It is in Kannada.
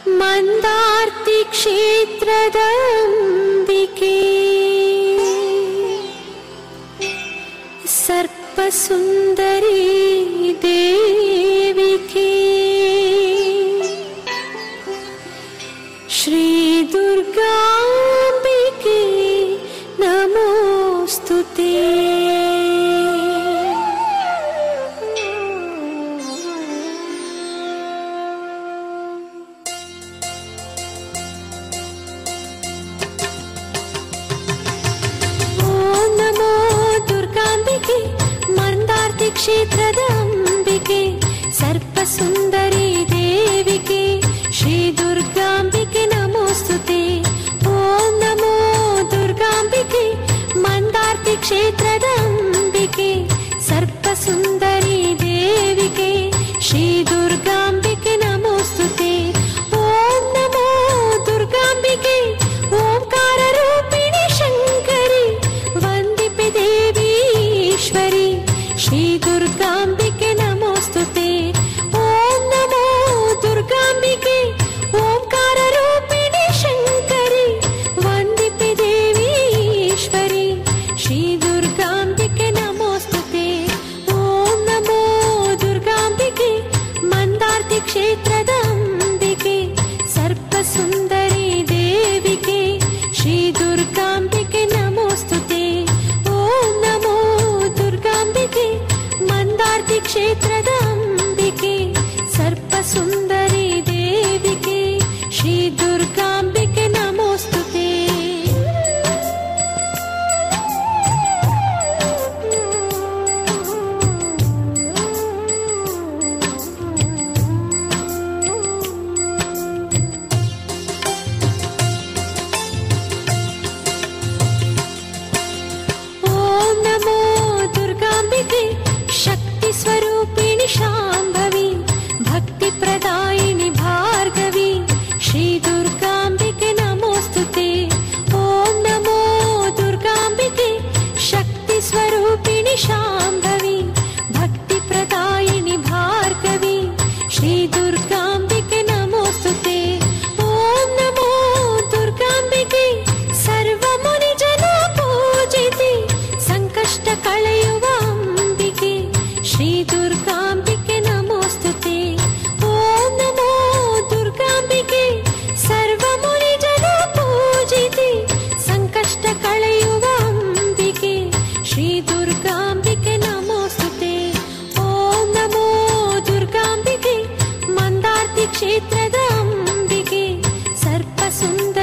ಮಂದಾರ್ತಿ ಕ್ಷೇತ್ರದ ಅಂಬಿಕೆ ಸರ್ಪಸುಂದರಿ ದೇವಿಕೆ ಶ್ರೀ ದುರ್ಗಾಂಬಿಕೆ ನಮೋಸ್ತುತೇ. ಕ್ಷೇತ್ರದ ಅಂಬಿಕೆ ಸರ್ಪಸುಂದರಿ ದೇವಿಕೆ ಶ್ರೀ ದುರ್ಗಾಂಬಿಕೆ ನಮೋಸ್ತುತೆ. ಓಂ ನಮೋ ದುರ್ಗಾಂಬಿಕೆ ಮಂದಾರ್ತಿ ಕ್ಷೇತ್ರದ ಅಂಬಿಕೆ ಸರ್ಪಸುಂದರಿ ದೇವಿಕೆ ಶ್ರೀ ದುರ್ಗಾಂಬಿಕೆ ನಮೋಸ್ತುತೆ. ಓಂ ನಮೋ ದುರ್ಗಾಂಬಿಕೆ ಓಂಕಾರ ರೂಪಿಣಿ ಶಂಕರಿ ವಂದಿಪೆ ದೇವಿ ಈಶ್ವರಿ ಶ್ರೀ ದುರ್ಗಾಂಬಿಕೆ ನಮೋಸ್ತುತೆ. ಓಂ ನಮೋ ದುರ್ಗಾಂಬಿಕೆ ಓಂಕಾರ ರೂಪಿಣಿ ಶಂಕರಿ ವಂದಿಪೆ ದೇವಿ ಈಶ್ವರಿ ಶ್ರೀ ದುರ್ಗಾಂಬಿಕೆ ನಮೋಸ್ತುತೆ. ಓಂ ನಮೋ ದುರ್ಗಾಂಬಿಕೆ ಮಂದಾರ್ತಿ ಕ್ಷೇತ್ರದ ಅಂಬಿಕೆ ಸರ್ಪಸುಂದರಿ ದೇವಿಕೆ ಶ್ರೀ ದುರ್ಗಾಂಬಿಕೆ ನಮೋಸ್ತುತೆ. ಓಂ ನಮೋ ದುರ್ಗಾಂಬಿಕೆ ಮಂದಾರ್ತಿ ಕ್ಷೇತ್ರದ ಅಂಬಿಕೆ ಸರ್ಪಸುಂದರಿ ದೇವಿಕೆ ಶ್ರೀ ದುರ್ಗಾಂಬಿಕೆ ನಮೋಸ್ತುತೆ. ಓಂ ನಮೋ ದುರ್ಗಾಂಬಿಕೆ ಶಕ್ತಿ ಸ್ವರೂಪಿಣಿ ಶಾಂಭವಿ ಭಕ್ತಿ ಪ್ರದಾಯಿನಿ ಭಾರ್ಗವಿ ಶ್ರೀ ದುರ್ಗಾಂಬಿಕೆ ನಮೋಸ್ತುತೆ. ಓಂ ನಮೋ ದುರ್ಗಾಂಬಿಕೆ ಶಕ್ತಿ ಸ್ವರೂಪಿಣಿ ಶಾಂಭವಿ ಭಕ್ತಿ ಪ್ರದಾಯಿನಿ ಭಾರ್ಗವಿ ಶ್ರೀ ದುರ್ಗಾಂಬಿಕೆ ನಮೋಸ್ತುತೆ. ಓಂ ನಮೋ ದುರ್ಗಾಂಬಿಕೆ ಸರ್ವ ಮುನಿ ಜನ ಪೂಜಿತೆ ಸಂಕಷ್ಟ ಕಳೆಯುವ ಅಂಬಿಕೆ ಶ್ರೀ ದುರ್ಗಾಂಬಿಕೆ ನಮೋಸ್ತುತೆ. ಓಂ ನಮೋ ದುರ್ಗಾಂಬಿಕೆ ಸರ್ವ ಮುನಿ ಜನ ಪೂಜಿತೆ ಸಂಕಷ್ಟ ಕಳೆಯುವ ಅಂಬಿಕೆ ಶ್ರೀ ದುರ್ಗಾಂಬಿಕೆ ನಮೋಸ್ತುತೆ. ಓಂ ನಮೋ ದುರ್ಗಾಂಬಿಕೆ ಮಂದಾರ್ತಿ ಕ್ಷೇತ್ರದ ಅಂಬಿಕೆ ಸರ್ಪಸುಂದರಿ